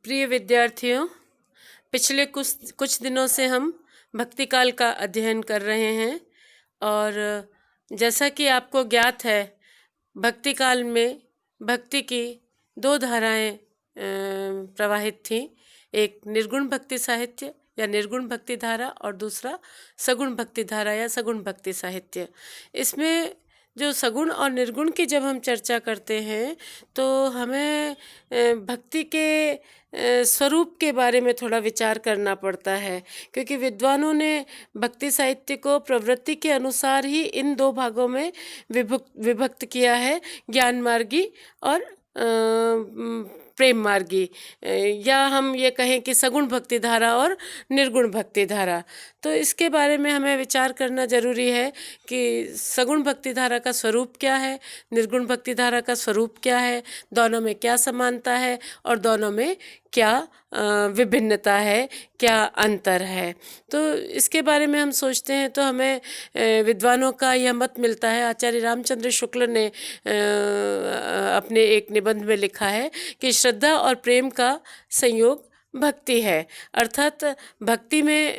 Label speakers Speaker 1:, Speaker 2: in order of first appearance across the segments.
Speaker 1: प्रिय विद्यार्थियों, पिछले कुछ दिनों से हम भक्ति काल का अध्ययन कर रहे हैं और जैसा कि आपको ज्ञात है, भक्ति काल में भक्ति की दो धाराएं प्रवाहित थीं। एक निर्गुण भक्ति साहित्य या निर्गुण भक्ति धारा और दूसरा सगुण भक्ति धारा या सगुण भक्ति साहित्य। इसमें जो सगुण और निर्गुण की जब हम चर्चा करते हैं तो हमें भक्ति के स्वरूप के बारे में थोड़ा विचार करना पड़ता है, क्योंकि विद्वानों ने भक्ति साहित्य को प्रवृत्ति के अनुसार ही इन दो भागों में विभक्त किया है, ज्ञान मार्गी और प्रेम मार्गी, या हम ये कहें कि सगुण भक्ति धारा और निर्गुण भक्ति धारा। तो इसके बारे में हमें विचार करना जरूरी है कि सगुण भक्ति धारा का स्वरूप क्या है, निर्गुण भक्ति धारा का स्वरूप क्या है, दोनों में क्या समानता है और दोनों में क्या विभिन्नता है, क्या अंतर है। तो इसके बारे में हम सोचते हैं तो हमें विद्वानों का यह मत मिलता है। आचार्य रामचंद्र शुक्ल ने अपने एक निबंध में लिखा है कि श्रद्धा और प्रेम का संयोग भक्ति है, अर्थात भक्ति में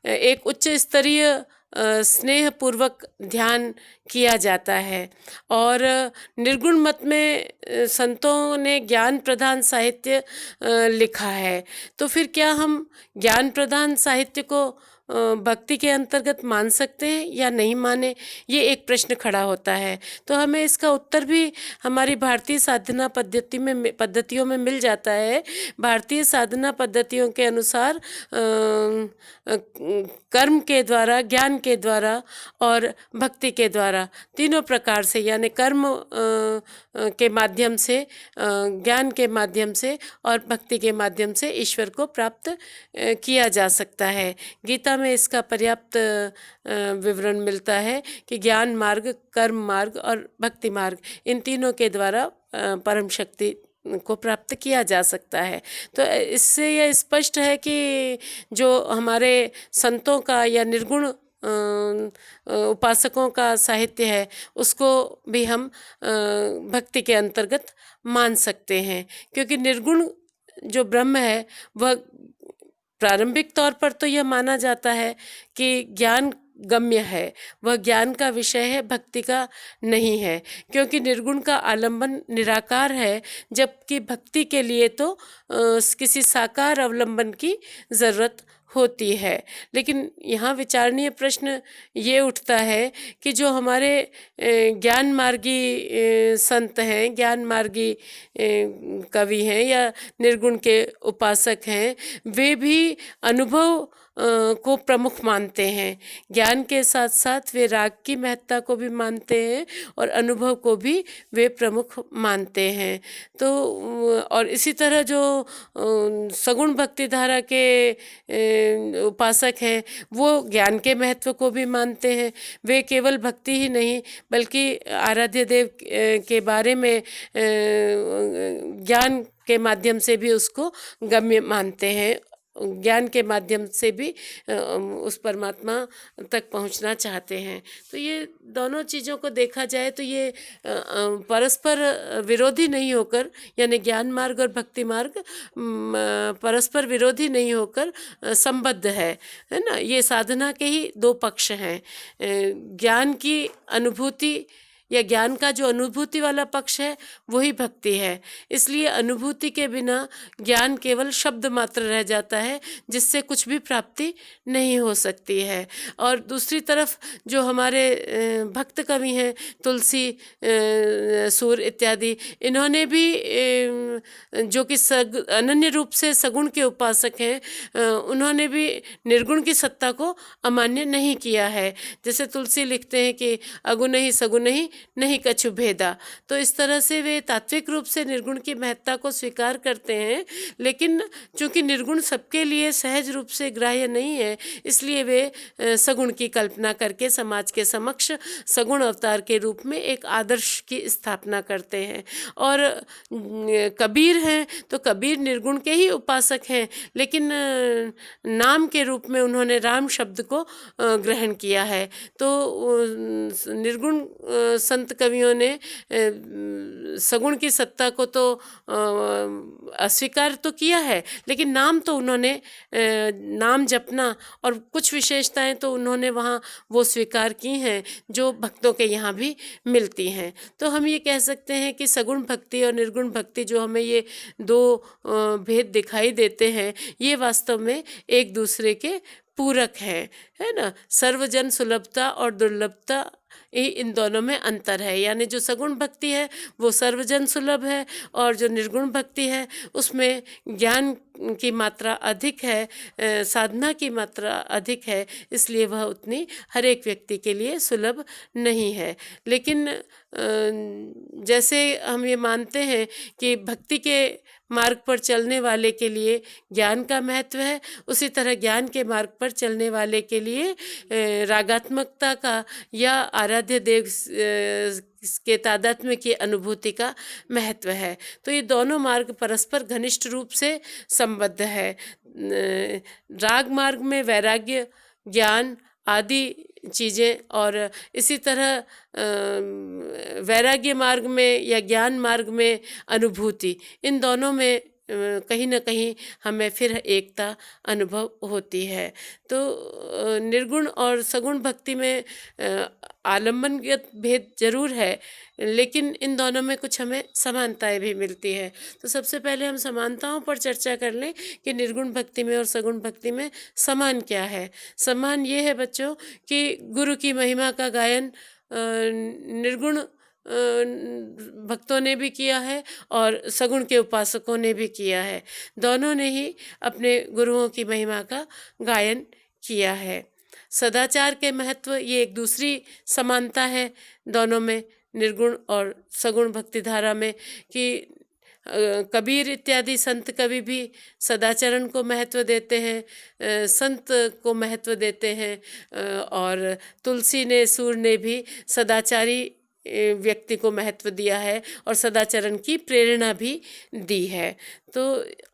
Speaker 1: एक उच्च स्तरीय स्नेह पूर्वक ध्यान किया जाता है। और निर्गुण मत में संतों ने ज्ञान प्रधान साहित्य लिखा है। तो फिर क्या हम ज्ञान प्रधान साहित्य को भक्ति के अंतर्गत मान सकते हैं या नहीं माने, ये एक प्रश्न खड़ा होता है। तो हमें इसका उत्तर भी हमारी भारतीय साधना पद्धतियों में मिल जाता है। भारतीय साधना पद्धतियों के अनुसार कर्म के द्वारा, ज्ञान के द्वारा और भक्ति के द्वारा, तीनों प्रकार से, यानी कर्म के माध्यम से, ज्ञान के माध्यम से और भक्ति के माध्यम से ईश्वर को प्राप्त किया जा सकता है। गीता में इसका पर्याप्त विवरण मिलता है कि ज्ञान मार्ग, कर्म मार्ग और भक्ति मार्ग, इन तीनों के द्वारा परम शक्ति को प्राप्त किया जा सकता है। तो इससे यह स्पष्ट है कि जो हमारे संतों का या निर्गुण उपासकों का साहित्य है, उसको भी हम भक्ति के अंतर्गत मान सकते हैं, क्योंकि निर्गुण जो ब्रह्म है वह प्रारंभिक तौर पर तो यह माना जाता है कि ज्ञान गम्य है, वह ज्ञान का विषय है, भक्ति का नहीं है, क्योंकि निर्गुण का आलंबन निराकार है, जबकि भक्ति के लिए तो किसी साकार अवलंबन की जरूरत होती है। लेकिन यहाँ विचारणीय प्रश्न ये उठता है कि जो हमारे ज्ञान मार्गी संत हैं, ज्ञान मार्गी कवि हैं या निर्गुण के उपासक हैं, वे भी अनुभव को प्रमुख मानते हैं। ज्ञान के साथ साथ वे राग की महत्ता को भी मानते हैं और अनुभव को भी वे प्रमुख मानते हैं। तो और इसी तरह जो सगुण भक्ति धारा के उपासक हैं, वो ज्ञान के महत्व को भी मानते हैं। वे केवल भक्ति ही नहीं बल्कि आराध्य देव के बारे में ज्ञान के माध्यम से भी उसको गम्य मानते हैं, ज्ञान के माध्यम से भी उस परमात्मा तक पहुंचना चाहते हैं। तो ये दोनों चीज़ों को देखा जाए तो ये परस्पर विरोधी नहीं होकर, यानी ज्ञान मार्ग और भक्ति मार्ग परस्पर विरोधी नहीं होकर संबद्ध है ना। ये साधना के ही दो पक्ष हैं। ज्ञान की अनुभूति या ज्ञान का जो अनुभूति वाला पक्ष है वही भक्ति है। इसलिए अनुभूति के बिना ज्ञान केवल शब्द मात्र रह जाता है, जिससे कुछ भी प्राप्ति नहीं हो सकती है। और दूसरी तरफ जो हमारे भक्त कवि हैं, तुलसी, सूर इत्यादि, इन्होंने भी जो कि अनन्य रूप से सगुण के उपासक हैं, उन्होंने भी निर्गुण की सत्ता को अमान्य नहीं किया है। जैसे तुलसी लिखते हैं कि अगुण ही सगुण ही नहीं कछु भेदा। तो इस तरह से वे तात्विक रूप से निर्गुण की महत्ता को स्वीकार करते हैं, लेकिन चूंकि निर्गुण सबके लिए सहज रूप से ग्राह्य नहीं है, इसलिए वे सगुण की कल्पना करके समाज के समक्ष सगुण अवतार के रूप में एक आदर्श की स्थापना करते हैं। और कबीर हैं तो कबीर निर्गुण के ही उपासक हैं, लेकिन नाम के रूप में उन्होंने राम शब्द को ग्रहण किया है। तो निर्गुण संत कवियों ने सगुण की सत्ता को तो अस्वीकार तो किया है, लेकिन नाम तो उन्होंने नाम जपना और कुछ विशेषताएं तो उन्होंने वहाँ वो स्वीकार की हैं जो भक्तों के यहाँ भी मिलती हैं। तो हम ये कह सकते हैं कि सगुण भक्ति और निर्गुण भक्ति जो हमें ये दो भेद दिखाई देते हैं, ये वास्तव में एक दूसरे के पूरक है ना। सर्वजन सुलभता और दुर्लभता इन दोनों में अंतर है, यानी जो सगुण भक्ति है वो सर्वजन सुलभ है और जो निर्गुण भक्ति है उसमें ज्ञान की मात्रा अधिक है, साधना की मात्रा अधिक है, इसलिए वह उतनी हर एक व्यक्ति के लिए सुलभ नहीं है। लेकिन जैसे हम ये मानते हैं कि भक्ति के मार्ग पर चलने वाले के लिए ज्ञान का महत्व है, उसी तरह ज्ञान के मार्ग पर चलने वाले के लिए रागात्मकता का या आराध्य देव के तादात्म्य की अनुभूति का महत्व है। तो ये दोनों मार्ग परस्पर घनिष्ठ रूप से संबद्ध है। राग मार्ग में वैराग्य, ज्ञान आदि चीज़ें और इसी तरह वैराग्य मार्ग में या ज्ञान मार्ग में अनुभूति, इन दोनों में कहीं ना कहीं हमें फिर एकता अनुभव होती है। तो निर्गुण और सगुण भक्ति में आलम्बनगत भेद जरूर है, लेकिन इन दोनों में कुछ हमें समानताएं भी मिलती है। तो सबसे पहले हम समानताओं पर चर्चा कर लें कि निर्गुण भक्ति में और सगुण भक्ति में समान क्या है। समान ये है बच्चों कि गुरु की महिमा का गायन निर्गुण भक्तों ने भी किया है और सगुण के उपासकों ने भी किया है। दोनों ने ही अपने गुरुओं की महिमा का गायन किया है। सदाचार के महत्व, ये एक दूसरी समानता है दोनों में, निर्गुण और सगुण भक्ति धारा में, कि कबीर इत्यादि संत कवि भी सदाचरण को महत्व देते हैं, संत को महत्व देते हैं और तुलसी ने, सूर ने भी सदाचारी व्यक्ति को महत्व दिया है और सदाचरण की प्रेरणा भी दी है। तो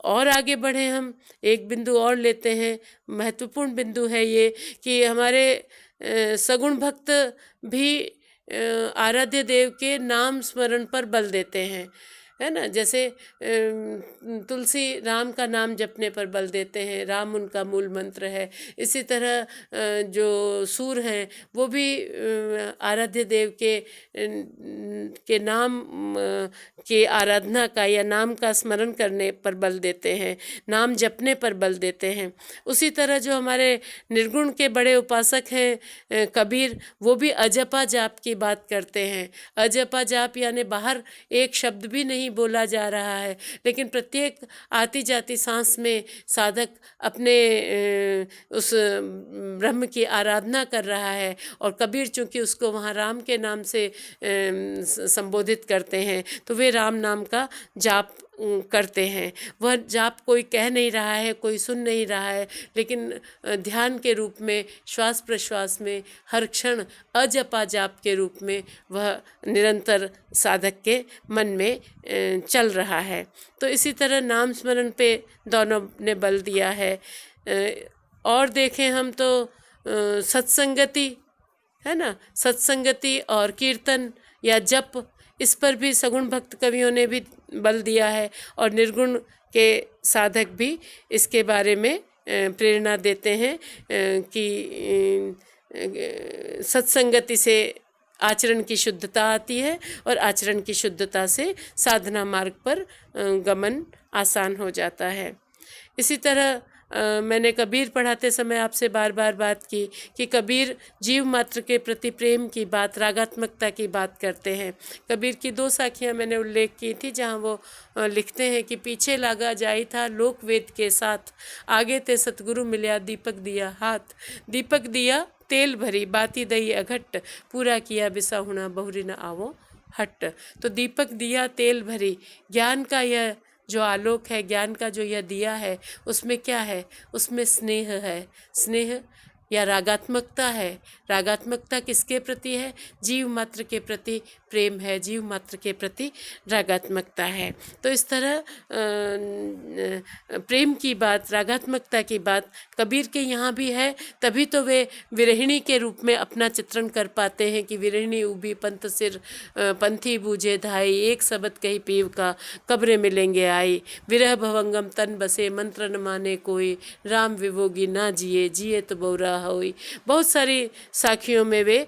Speaker 1: और आगे बढ़े हम, एक बिंदु और लेते हैं, महत्वपूर्ण बिंदु है ये कि हमारे सगुण भक्त भी आराध्य देव के नाम स्मरण पर बल देते हैं, है ना। जैसे तुलसी राम का नाम जपने पर बल देते हैं, राम उनका मूल मंत्र है। इसी तरह जो सूर हैं वो भी आराध्य देव के नाम की आराधना का या नाम का स्मरण करने पर बल देते हैं, नाम जपने पर बल देते हैं। उसी तरह जो हमारे निर्गुण के बड़े उपासक हैं कबीर, वो भी अजपा जाप की बात करते हैं। अजपा जाप यानी बाहर एक शब्द भी नहीं बोला जा रहा है, लेकिन प्रत्येक आती जाती सांस में साधक अपने उस ब्रह्म की आराधना कर रहा है। और कबीर चूंकि उसको वहाँ राम के नाम से संबोधित करते हैं, तो वे राम नाम का जाप करते हैं। वह जाप कोई कह नहीं रहा है, कोई सुन नहीं रहा है, लेकिन ध्यान के रूप में, श्वास प्रश्वास में, हर क्षण अजपा जाप के रूप में वह निरंतर साधक के मन में चल रहा है। तो इसी तरह नाम स्मरण पे दोनों ने बल दिया है। और देखें हम तो सत्संगति, है ना, सत्संगति और कीर्तन या जप, इस पर भी सगुण भक्त कवियों ने भी बल दिया है और निर्गुण के साधक भी इसके बारे में प्रेरणा देते हैं कि सत्संगति से आचरण की शुद्धता आती है और आचरण की शुद्धता से साधना मार्ग पर गमन आसान हो जाता है। इसी तरह मैंने कबीर पढ़ाते समय आपसे बार बार बात की कि कबीर जीव मात्र के प्रति प्रेम की बात, रागात्मकता की बात करते हैं। कबीर की 2 साखियाँ मैंने उल्लेख की थी, जहाँ वो लिखते हैं कि पीछे लागा जाई था लोक वेद के साथ, आगे ते सतगुरु मिल्या दीपक दिया हाथ, दीपक दिया तेल भरी बाती दई अघट, पूरा किया बिसा हुना बहुरी न आवो हट। तो दीपक दिया तेल भरी, ज्ञान का यह जो आलोक है, ज्ञान का जो यह दिया है, उसमें क्या है? उसमें स्नेह है। स्नेह या रागात्मकता है। रागात्मकता किसके प्रति है? जीव मात्र के प्रति प्रेम है, जीव मात्र के प्रति रागात्मकता है। तो इस तरह प्रेम की बात, रागात्मकता की बात कबीर के यहाँ भी है। तभी तो वे विरहिणी के रूप में अपना चित्रण कर पाते हैं कि विरहिणी उबी पंथ सिर पंथी बूझे धाई, एक शब्द कही पीव का कब्रे मिलेंगे आई, विरह भवंगम तन बसे मंत्र न माने कोई, राम विभोगी ना जिए जिए तो बहुरा होई। बहुत सारी साखियों में वे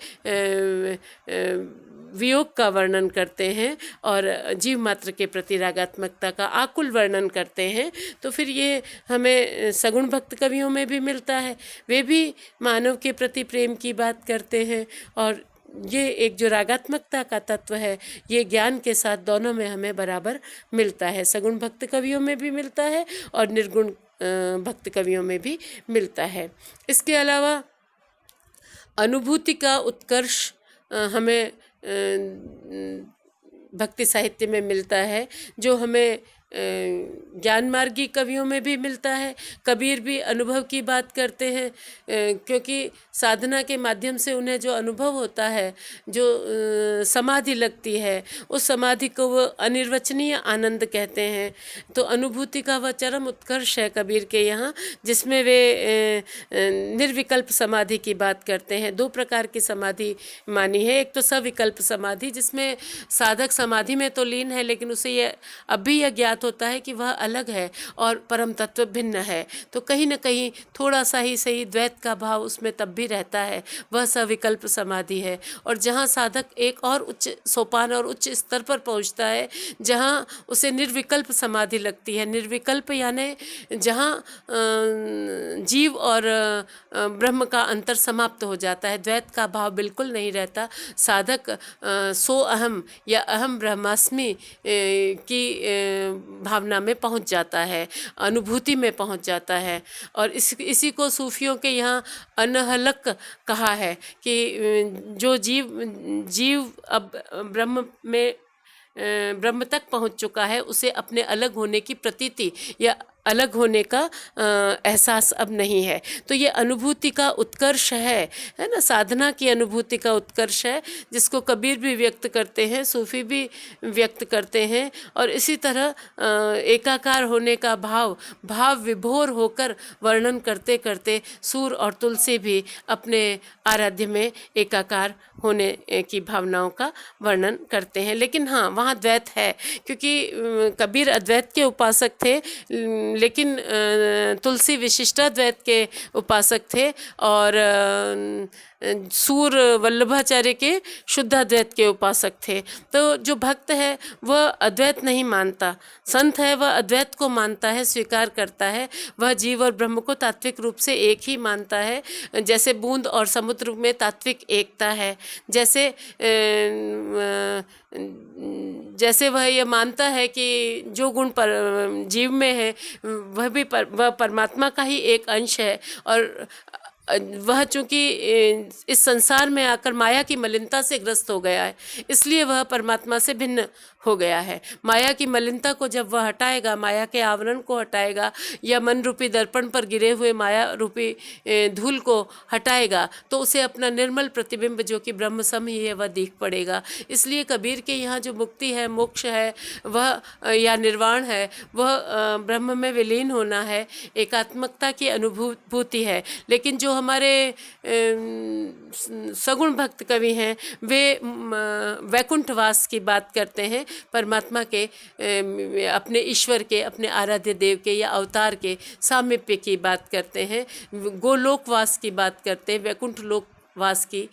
Speaker 1: वियोग का वर्णन करते हैं और जीव मात्र के प्रति रागात्मकता का आकुल वर्णन करते हैं। तो फिर ये हमें सगुण भक्त कवियों में भी मिलता है। वे भी मानव के प्रति प्रेम की बात करते हैं और ये एक जो रागात्मकता का तत्व है ये ज्ञान के साथ दोनों में हमें बराबर मिलता है। सगुण भक्त कवियों में भी मिलता है और निर्गुण भक्त कवियों में भी मिलता है। इसके अलावा अनुभूति का उत्कर्ष हमें भक्ति साहित्य में मिलता है, जो हमें ज्ञान मार्गी कवियों में भी मिलता है। कबीर भी अनुभव की बात करते हैं, क्योंकि साधना के माध्यम से उन्हें जो अनुभव होता है, जो समाधि लगती है, उस समाधि को वो अनिर्वचनीय आनंद कहते हैं। तो अनुभूति का वह चरम उत्कर्ष है कबीर के यहाँ, जिसमें वे निर्विकल्प समाधि की बात करते हैं। दो प्रकार की समाधि मानी है। एक तो सविकल्प समाधि, जिसमें साधक समाधि में तो लीन है लेकिन उसे ये अब भी यह ज्ञात होता है कि वह अलग है और परम तत्व भिन्न है। तो कहीं न कहीं थोड़ा सा ही सही द्वैत का भाव उसमें तब भी रहता है, वह सविकल्प समाधि है। और जहाँ साधक एक और उच्च सोपान और उच्च स्तर पर पहुँचता है, जहाँ उसे निर्विकल्प समाधि लगती है। निर्विकल्प यानी जहाँ जीव और ब्रह्म का अंतर समाप्त हो जाता है, द्वैत का भाव बिल्कुल नहीं रहता। साधक सो अहम या अहम ब्रह्मास्मि की भावना में पहुंच जाता है, अनुभूति में पहुंच जाता है। और इसी को सूफियों के यहाँ अनहलक कहा है कि जो जीव अब ब्रह्म तक पहुंच चुका है, उसे अपने अलग होने की प्रतीति या अलग होने का एहसास अब नहीं है। तो ये अनुभूति का उत्कर्ष है ना, साधना की अनुभूति का उत्कर्ष है, जिसको कबीर भी व्यक्त करते हैं, सूफी भी व्यक्त करते हैं। और इसी तरह एकाकार होने का भाव विभोर होकर वर्णन करते करते सूर और तुलसी भी अपने आराध्य में एकाकार होने की भावनाओं का वर्णन करते हैं। लेकिन हाँ, वहाँ द्वैत है, क्योंकि कबीर अद्वैत के उपासक थे, लेकिन तुलसी विशिष्टाद्वैत के उपासक थे और सूर वल्लभाचार्य के शुद्धाद्वैत के उपासक थे। तो जो भक्त है वह अद्वैत नहीं मानता, संत है वह अद्वैत को मानता है, स्वीकार करता है। वह जीव और ब्रह्म को तात्विक रूप से एक ही मानता है, जैसे बूंद और समुद्र में तात्विक एकता है। जैसे वह ये मानता है कि जो गुण पर जीव में है वह परमात्मा का ही एक अंश है, और वह चूँकि इस संसार में आकर माया की मलिनता से ग्रस्त हो गया है, इसलिए वह परमात्मा से भिन्न हो गया है। माया की मलिनता को जब वह हटाएगा, माया के आवरण को हटाएगा या मन रूपी दर्पण पर गिरे हुए माया रूपी धूल को हटाएगा, तो उसे अपना निर्मल प्रतिबिंब जो कि ब्रह्म सम ही है वह दिख पड़ेगा। इसलिए कबीर के यहाँ जो मुक्ति है, मोक्ष है, वह या निर्वाण है, वह ब्रह्म में विलीन होना है, एकात्मकता की अनुभूति है। लेकिन जो हमारे सगुण भक्त कवि हैं वे वैकुंठवास की बात करते हैं, परमात्मा के अपने ईश्वर के, अपने आराध्य देव के या अवतार के सामीप्य की बात करते हैं, गोलोकवास की बात करते हैं, वैकुंठ लोकवास की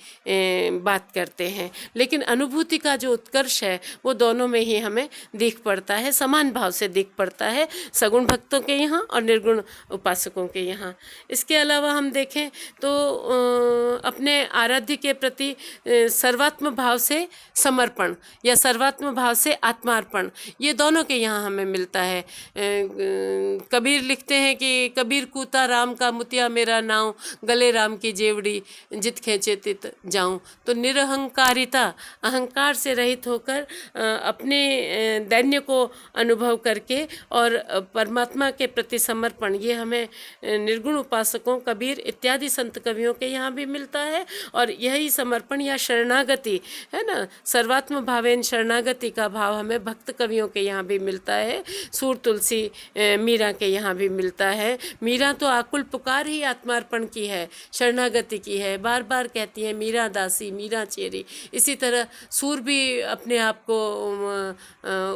Speaker 1: बात करते हैं। लेकिन अनुभूति का जो उत्कर्ष है वो दोनों में ही हमें दिख पड़ता है, समान भाव से दिख पड़ता है, सगुण भक्तों के यहाँ और निर्गुण उपासकों के यहाँ। इसके अलावा हम देखें तो अपने आराध्य के प्रति सर्वात्म भाव से समर्पण या सर्वात्म भाव से आत्मार्पण, ये दोनों के यहाँ हमें मिलता है। कबीर लिखते हैं कि कबीर कूता राम का मुतिया मेरा नाव, गले राम की जेवड़ी जित मैं चेतित जाऊं। तो निरहंकारिता, अहंकार से रहित होकर अपने दैन्य को अनुभव करके और परमात्मा के प्रति समर्पण, ये हमें निर्गुण उपासकों, कबीर इत्यादि संत कवियों के यहाँ भी मिलता है। और यही समर्पण या शरणागति है ना, सर्वात्म भावेन शरणागति का भाव हमें भक्त कवियों के यहाँ भी मिलता है। सूर तुलसी मीरा के यहाँ भी मिलता है। मीरा तो आकुल पुकार ही आत्मार्पण की है, शरणागति की है, बार बार कहती है मीरा दासी मीरा चेरी। इसी तरह सूर भी अपने आप को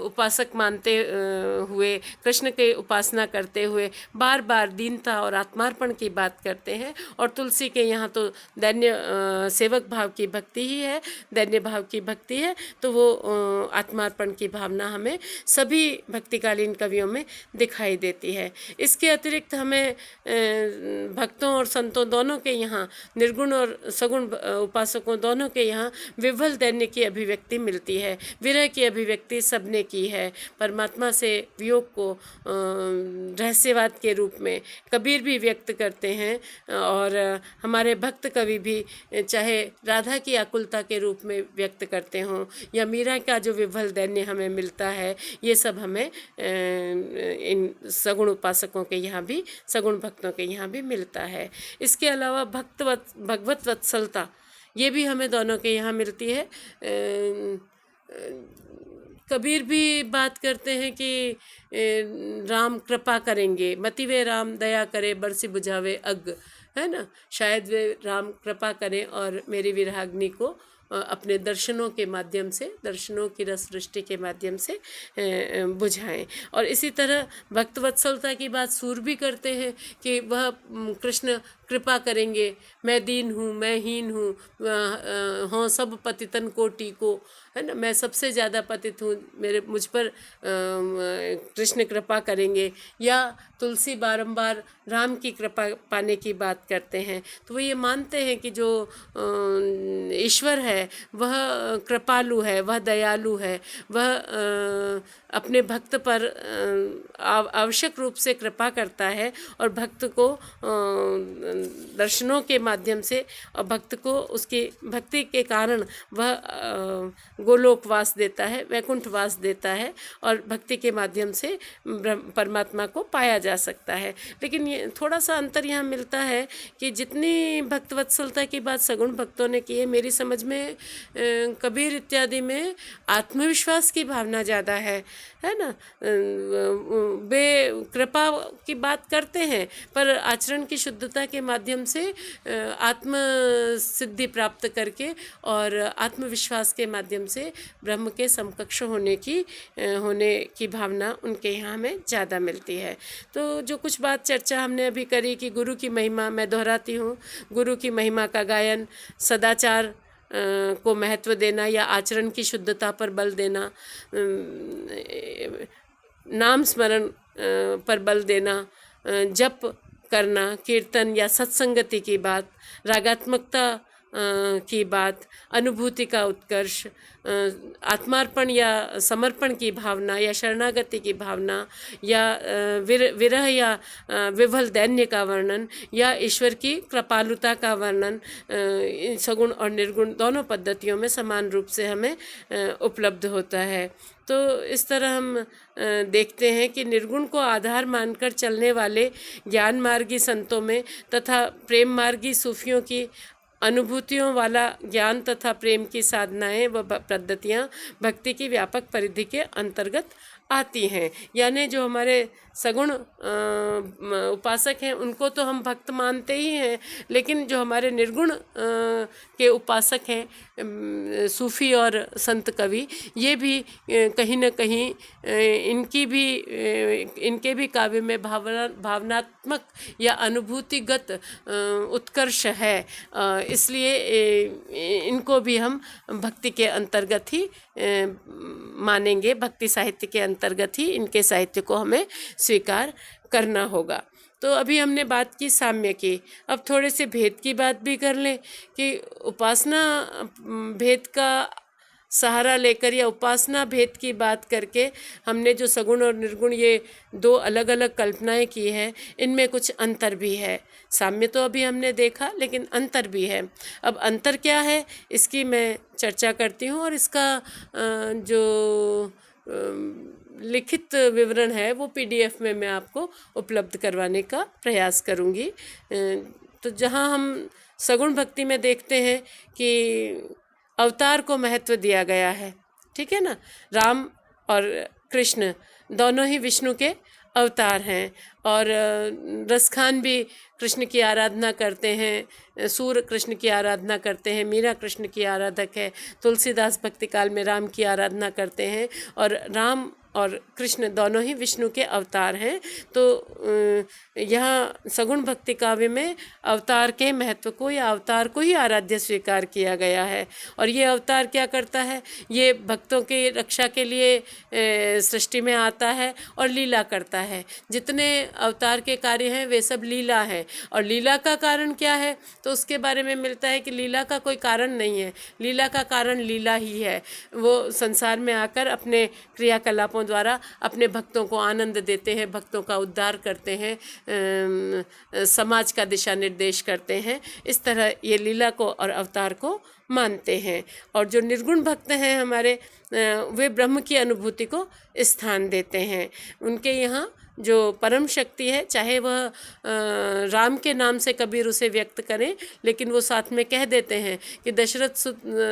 Speaker 1: उपासक मानते हुए, कृष्ण के उपासना करते हुए बार बार दीनता और आत्मार्पण की बात करते हैं। और तुलसी के यहाँ तो दैन्य सेवक भाव की भक्ति ही है, दैन्य भाव की भक्ति है। तो वो आत्मार्पण की भावना हमें सभी भक्तिकालीन कवियों में दिखाई देती है। इसके अतिरिक्त हमें भक्तों और संतों दोनों के यहाँ, निर्गुण और सगुण उपासकों दोनों के यहाँ विह्वल दैन्य की अभिव्यक्ति मिलती है। विरह की अभिव्यक्ति सबने की है। परमात्मा से वियोग को रहस्यवाद के रूप में कबीर भी व्यक्त करते हैं, और हमारे भक्त कवि भी चाहे राधा की आकुलता के रूप में व्यक्त करते हों या मीरा का जो विह्वल दैन्य हमें मिलता है, ये सब हमें इन सगुण उपासकों के यहाँ भी, सगुण भक्तों के यहाँ भी मिलता है। इसके अलावा भगवत वत्सलता, ये भी हमें दोनों के यहाँ मिलती है। कबीर भी बात करते हैं कि राम कृपा करेंगे, मति वे राम दया करे बरसी बुझावे अग, है ना। शायद वे राम कृपा करें और मेरी विरहाग्नि को अपने दर्शनों के माध्यम से, दर्शनों की रस दृष्टि के माध्यम से बुझाएं। और इसी तरह भक्तवत्सलता की बात सूर भी करते हैं कि वह कृष्ण कृपा करेंगे, मैं दीन हूँ, मैं हीन हूँ, हों सब पतितन कोटि को, है ना, मैं सबसे ज़्यादा पतित हूँ, मेरे मुझ पर कृष्ण कृपा करेंगे। या तुलसी बारंबार राम की कृपा पाने की बात करते हैं। तो वो ये मानते हैं कि जो ईश्वर है वह कृपालु है, वह दयालु है, वह अपने भक्त पर आवश्यक रूप से कृपा करता है और भक्त को दर्शनों के माध्यम से, और भक्त को उसकी भक्ति के कारण वह गोलोकवास देता है, वैकुंठवास देता है, और भक्ति के माध्यम से परमात्मा को पाया जा सकता है। लेकिन ये थोड़ा सा अंतर यहाँ मिलता है कि जितनी भक्तवत्सलता की बात सगुण भक्तों ने की है, मेरी समझ में कबीर इत्यादि में आत्मविश्वास की भावना ज़्यादा है ना। वे कृपा की बात करते हैं पर आचरण की शुद्धता के माध्यम से आत्म सिद्धि प्राप्त करके और आत्मविश्वास के माध्यम से ब्रह्म के समकक्ष होने की भावना उनके यहाँ हमें ज़्यादा मिलती है। तो जो कुछ बात चर्चा हमने अभी करी कि गुरु की महिमा, मैं दोहराती हूँ, गुरु की महिमा का गायन, सदाचार को महत्व देना या आचरण की शुद्धता पर बल देना, नाम स्मरण पर बल देना, जप करना, कीर्तन या सत्संगति की बात, रागात्मकता की बात, अनुभूति का उत्कर्ष, आत्मार्पण या समर्पण की भावना या शरणागति की भावना, या विरह या विह्वल दैन्य का वर्णन, या ईश्वर की कृपालुता का वर्णन, सगुण और निर्गुण दोनों पद्धतियों में समान रूप से हमें उपलब्ध होता है। तो इस तरह हम देखते हैं कि निर्गुण को आधार मानकर चलने वाले ज्ञान मार्गी संतों में तथा प्रेम मार्गी सूफियों की अनुभूतियों वाला ज्ञान तथा प्रेम की साधनाएं व पद्धतियाँ भक्ति की व्यापक परिधि के अंतर्गत आती हैं। यानी जो हमारे सगुण उपासक हैं उनको तो हम भक्त मानते ही हैं, लेकिन जो हमारे निर्गुण के उपासक हैं, सूफी और संत कवि, ये भी कहीं न कहीं इनके भी काव्य में भावनात्मक या अनुभूतिगत उत्कर्ष है। इसलिए इनको भी हम भक्ति के अंतर्गत ही मानेंगे, भक्ति साहित्य के अंतर्गत ही इनके साहित्य को हमें स्वीकार करना होगा। तो अभी हमने बात की साम्य की, अब थोड़े से भेद की बात भी कर लें कि उपासना भेद का सहारा लेकर या उपासना भेद की बात करके हमने जो सगुण और निर्गुण ये दो अलग अलग कल्पनाएं की हैं, इनमें कुछ अंतर भी है। साम्य तो अभी हमने देखा, लेकिन अंतर भी है। अब अंतर क्या है इसकी मैं चर्चा करती हूँ, और इसका जो लिखित विवरण है वो PDF में मैं आपको उपलब्ध करवाने का प्रयास करूँगी। तो जहाँ हम सगुण भक्ति में देखते हैं कि अवतार को महत्व दिया गया है, ठीक है ना। राम और कृष्ण दोनों ही विष्णु के अवतार हैं, और रसखान भी कृष्ण की आराधना करते हैं, सूर कृष्ण की आराधना करते हैं, मीरा कृष्ण की आराधक है, तुलसीदास भक्ति काल में राम की आराधना करते हैं, और राम और कृष्ण दोनों ही विष्णु के अवतार हैं। तो यहाँ सगुण भक्ति काव्य में अवतार के महत्व को या अवतार को ही आराध्य स्वीकार किया गया है। और ये अवतार क्या करता है, ये भक्तों की रक्षा के लिए सृष्टि में आता है और लीला करता है। जितने अवतार के कार्य हैं वे सब लीला है, और लीला का कारण क्या है, तो उसके बारे में मिलता है कि लीला का कोई कारण नहीं है, लीला का कारण लीला ही है। वो संसार में आकर अपने क्रियाकलापों द्वारा अपने भक्तों को आनंद देते हैं, भक्तों का उद्धार करते हैं, समाज का दिशा निर्देश करते हैं। इस तरह ये लीला को और अवतार को मानते हैं। और जो निर्गुण भक्त हैं हमारे, वे ब्रह्म की अनुभूति को स्थान देते हैं। उनके यहाँ जो परम शक्ति है, चाहे वह राम के नाम से कबीर उसे व्यक्त करें, लेकिन वो साथ में कह देते हैं कि दशरथ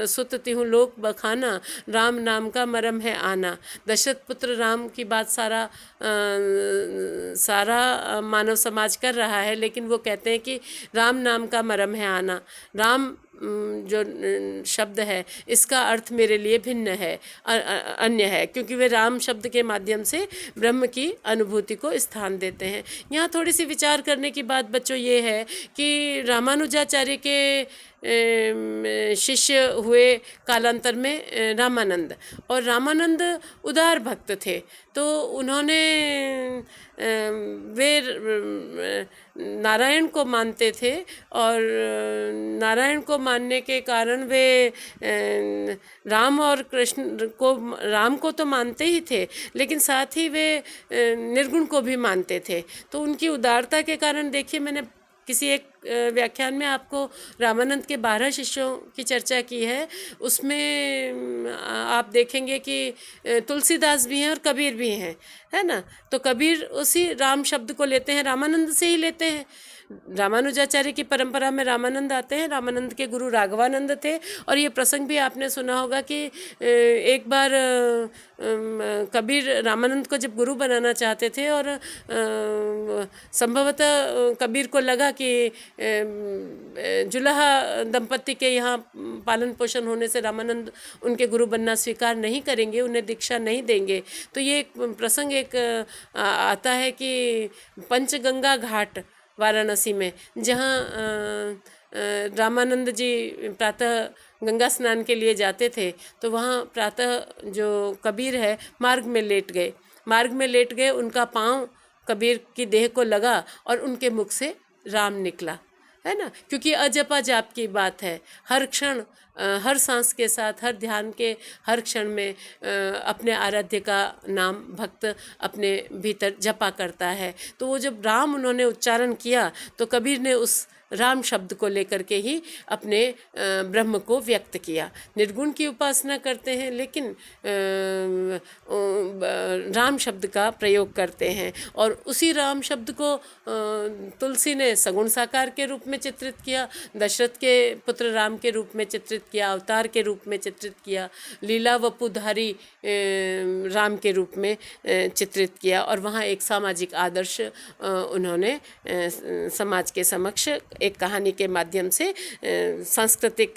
Speaker 1: सुत तिहु लोक बखाना, राम नाम का मरम है आना। दशरथ पुत्र राम की बात सारा मानव समाज कर रहा है, लेकिन वो कहते हैं कि राम नाम का मरम है आना। राम जो शब्द है इसका अर्थ मेरे लिए भिन्न है, अन्य है, क्योंकि वे राम शब्द के माध्यम से ब्रह्म की अनुभूति को स्थान देते हैं। यहाँ थोड़ी सी विचार करने की बात बच्चों ये है कि रामानुजाचार्य के शिष्य हुए कालांतर में रामानंद, और रामानंद उदार भक्त थे। तो उन्होंने वे नारायण को मानते थे, और नारायण को मानने के कारण वे राम और कृष्ण को, राम को तो मानते ही थे, लेकिन साथ ही वे निर्गुण को भी मानते थे। तो उनकी उदारता के कारण, देखिए मैंने किसी एक व्याख्यान में आपको रामानंद के 12 शिष्यों की चर्चा की है, उसमें आप देखेंगे कि तुलसीदास भी हैं और कबीर भी हैं, है ना। तो कबीर उसी राम शब्द को लेते हैं, रामानंद से ही लेते हैं। रामानुजाचार्य की परंपरा में रामानंद आते हैं, रामानंद के गुरु राघवानंद थे। और ये प्रसंग भी आपने सुना होगा कि एक बार कबीर रामानंद को जब गुरु बनाना चाहते थे, और संभवतः कबीर को लगा कि जुलाहा दंपत्ति के यहाँ पालन पोषण होने से रामानंद उनके गुरु बनना स्वीकार नहीं करेंगे, उन्हें दीक्षा नहीं देंगे। तो ये एक प्रसंग आता है कि पंचगंगा घाट वाराणसी में, जहाँ रामानंद जी प्रातः गंगा स्नान के लिए जाते थे, तो वहाँ प्रातः जो कबीर है मार्ग में लेट गए, उनका पाँव कबीर की देह को लगा और उनके मुख से राम निकला, है ना। क्योंकि अजपा जाप की बात है, हर क्षण, हर सांस के साथ, हर ध्यान के हर क्षण में अपने आराध्य का नाम भक्त अपने भीतर जपा करता है। तो वो जब राम उन्होंने उच्चारण किया, तो कबीर ने उस राम शब्द को लेकर के ही अपने ब्रह्म को व्यक्त किया। निर्गुण की उपासना करते हैं, लेकिन राम शब्द का प्रयोग करते हैं, और उसी राम शब्द को तुलसी ने सगुण साकार के रूप में चित्रित किया, दशरथ के पुत्र राम के रूप में चित्रित किया, अवतार के रूप में चित्रित किया, लीला वपुधारी राम के रूप में चित्रित किया। और वहाँ एक सामाजिक आदर्श उन्होंने समाज के समक्ष एक कहानी के माध्यम से सांस्कृतिक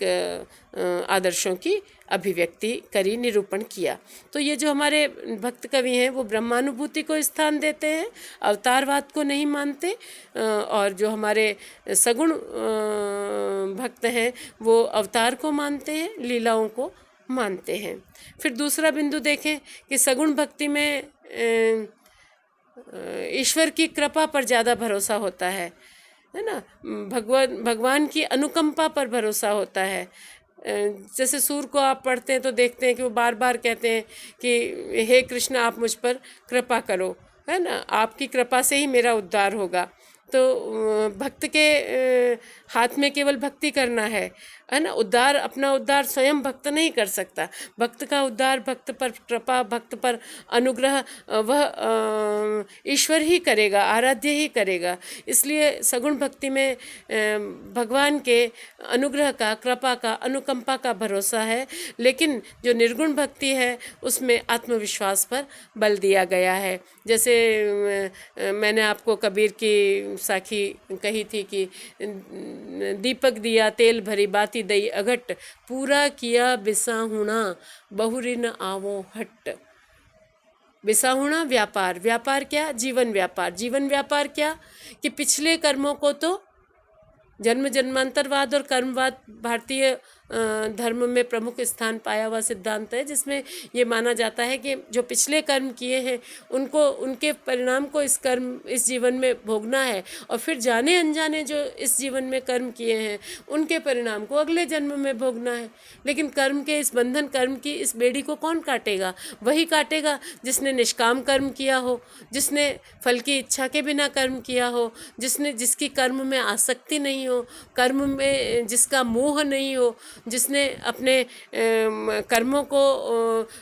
Speaker 1: आदर्शों की अभिव्यक्ति करी, निरूपण किया। तो ये जो हमारे भक्त कवि हैं वो ब्रह्मानुभूति को स्थान देते हैं, अवतारवाद को नहीं मानते, और जो हमारे सगुण भक्त हैं वो अवतार को मानते हैं, लीलाओं को मानते हैं। फिर दूसरा बिंदु देखें कि सगुण भक्ति में ईश्वर की कृपा पर ज़्यादा भरोसा होता है ना, भगवान की अनुकंपा पर भरोसा होता है। जैसे सूर को आप पढ़ते हैं तो देखते हैं कि वो बार बार कहते हैं कि हे कृष्ण आप मुझ पर कृपा करो, है ना, आपकी कृपा से ही मेरा उद्धार होगा। तो भक्त के हाथ में केवल भक्ति करना है ना। उद्धार, अपना उद्धार स्वयं भक्त नहीं कर सकता। भक्त का उद्धार, भक्त पर कृपा, भक्त पर अनुग्रह वह ईश्वर ही करेगा, आराध्य ही करेगा। इसलिए सगुण भक्ति में भगवान के अनुग्रह का, कृपा का, अनुकंपा का भरोसा है। लेकिन जो निर्गुण भक्ति है उसमें आत्मविश्वास पर बल दिया गया है। जैसे मैंने आपको कबीर की साखी कही थी कि दीपक दिया तेल भरी बाती दई अघट, पूरा किया बिसाहुणा बहुरिन आवो हट। बिसाहुणा व्यापार, व्यापार क्या? जीवन व्यापार। जीवन व्यापार क्या? कि पिछले कर्मों को तो जन्म जन्मांतरवाद और कर्मवाद भारतीय धर्म में प्रमुख स्थान पाया हुआ सिद्धांत है, जिसमें ये माना जाता है कि जो पिछले कर्म किए हैं उनको, उनके परिणाम को इस जीवन में भोगना है, और फिर जाने अनजाने जो इस जीवन में कर्म किए हैं उनके परिणाम को अगले जन्म में भोगना है। लेकिन कर्म के इस बंधन, कर्म की इस बेड़ी को कौन काटेगा? वही काटेगा जिसने निष्काम कर्म किया हो, जिसने फल की इच्छा के बिना कर्म किया हो, जिसकी कर्म में आसक्ति नहीं हो, कर्म में जिसका मोह नहीं हो, जिसने अपने कर्मों को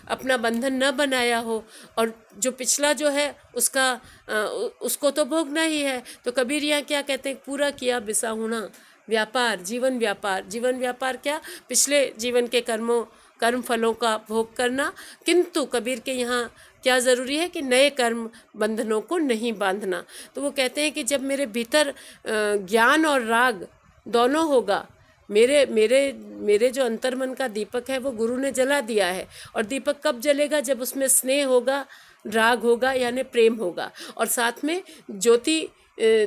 Speaker 1: अपना बंधन न बनाया हो, और जो पिछला जो है उसको तो भोगना ही है। तो कबीर यहाँ क्या कहते हैं? पूरा किया बिसाहुणा व्यापार, जीवन व्यापार। जीवन व्यापार क्या? पिछले जीवन के कर्म फलों का भोग करना। किंतु कबीर के यहाँ क्या ज़रूरी है कि नए कर्म बंधनों को नहीं बांधना। तो वो कहते हैं कि जब मेरे भीतर ज्ञान और राग दोनों होगा, मेरे मेरे मेरे जो अंतर्मन का दीपक है वो गुरु ने जला दिया है। और दीपक कब जलेगा? जब उसमें स्नेह होगा, राग होगा, यानी प्रेम होगा, और साथ में ज्योति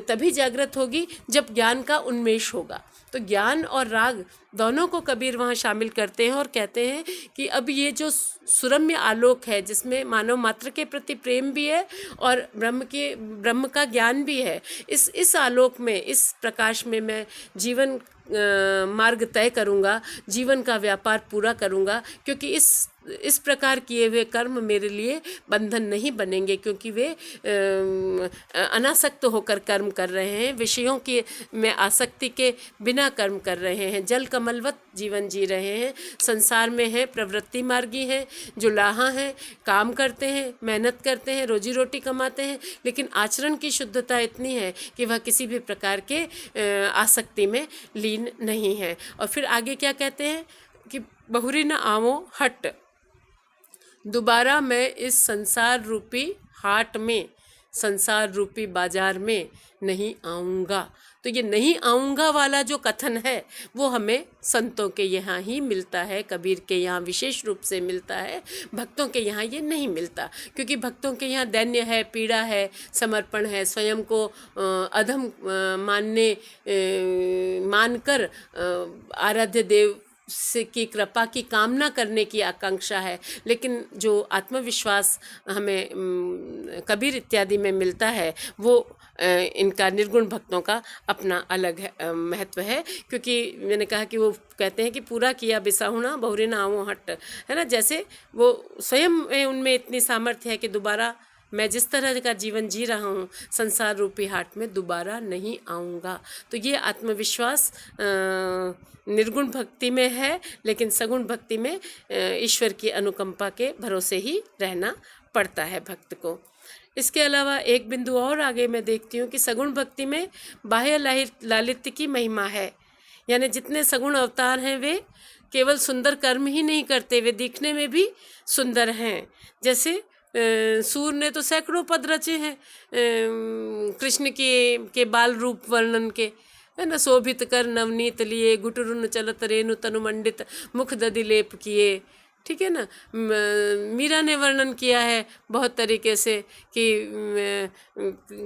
Speaker 1: तभी जागृत होगी जब ज्ञान का उन्मेष होगा। तो ज्ञान और राग दोनों को कबीर वहाँ शामिल करते हैं और कहते हैं कि अब ये जो सुरम्य आलोक है, जिसमें मानव मात्र के प्रति प्रेम भी है और ब्रह्म का ज्ञान भी है, इस आलोक में, इस प्रकाश में मैं जीवन मार्ग तय करूँगा, जीवन का व्यापार पूरा करूँगा। क्योंकि इस प्रकार किए हुए कर्म मेरे लिए बंधन नहीं बनेंगे, क्योंकि वे अनासक्त होकर कर्म कर रहे हैं, विषयों की में आसक्ति के बिना कर्म कर रहे हैं, जल कमलवत जीवन जी रहे हैं, संसार में है, प्रवृत्ति मार्गी हैं, जो लाहा हैं, काम करते हैं, मेहनत करते हैं, रोजी रोटी कमाते हैं, लेकिन आचरण की शुद्धता इतनी है कि वह किसी भी प्रकार के आसक्ति में लीन नहीं है। और फिर आगे क्या कहते हैं कि बहुरी न आवो हट, दोबारा मैं इस संसार रूपी हाट में, संसार रूपी बाजार में नहीं आऊँगा। तो ये नहीं आऊँगा वाला जो कथन है वो हमें संतों के यहाँ ही मिलता है, कबीर के यहाँ विशेष रूप से मिलता है, भक्तों के यहाँ ये नहीं मिलता। क्योंकि भक्तों के यहाँ दैन्य है, पीड़ा है, समर्पण है, स्वयं को अधम मानकर आराध्य देव से की कृपा की कामना करने की आकांक्षा है। लेकिन जो आत्मविश्वास हमें कबीर इत्यादि में मिलता है वो इनका निर्गुण भक्तों का अपना अलग है, महत्व है। क्योंकि मैंने कहा कि वो कहते हैं कि पूरा किया बिसाहुणा बहुरी न आवो हट, है ना। जैसे वो स्वयं में उनमें इतनी सामर्थ्य है कि दोबारा मैं जिस तरह का जीवन जी रहा हूँ संसार रूपी हाट में दोबारा नहीं आऊँगा। तो ये आत्मविश्वास निर्गुण भक्ति में है, लेकिन सगुण भक्ति में ईश्वर की अनुकंपा के भरोसे ही रहना पड़ता है भक्त को। इसके अलावा एक बिंदु और आगे मैं देखती हूँ कि सगुण भक्ति में बाह्य लालित्य की महिमा है। यानी जितने सगुण अवतार हैं वे केवल सुंदर कर्म ही नहीं करते, वे दिखने में भी सुंदर हैं। जैसे सूर ने तो सैकड़ों पद रचे हैं कृष्ण के बाल रूप वर्णन के, है ना। शोभित कर नवनीत लिए, गुटरुन चलत रेणु तनुमंडित, मुख दधि लेप किए, ठीक है ना। मीरा ने वर्णन किया है बहुत तरीके से कि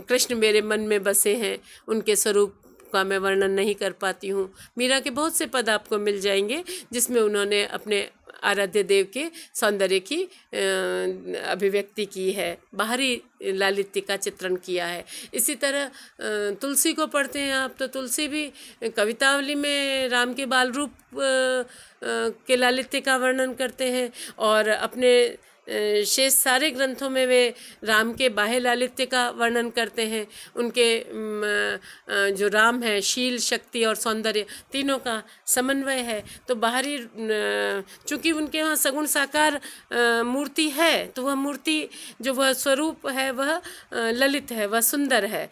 Speaker 1: कृष्ण मेरे मन में बसे हैं, उनके स्वरूप का मैं वर्णन नहीं कर पाती हूँ। मीरा के बहुत से पद आपको मिल जाएंगे जिसमें उन्होंने अपने आराध्य देव के सौंदर्य की अभिव्यक्ति की है, बाहरी लालित्य का चित्रण किया है। इसी तरह तुलसी को पढ़ते हैं आप, तो तुलसी भी कवितावली में राम के बाल रूप के लालित्य का वर्णन करते हैं, और अपने शेष सारे ग्रंथों में वे राम के बाह्य लालित्य का वर्णन करते हैं। उनके जो राम है, शील, शक्ति और सौंदर्य तीनों का समन्वय है। तो बाहरी चूँकि उनके यहाँ सगुण साकार मूर्ति है, तो वह मूर्ति जो वह स्वरूप है वह ललित है, वह सुंदर है,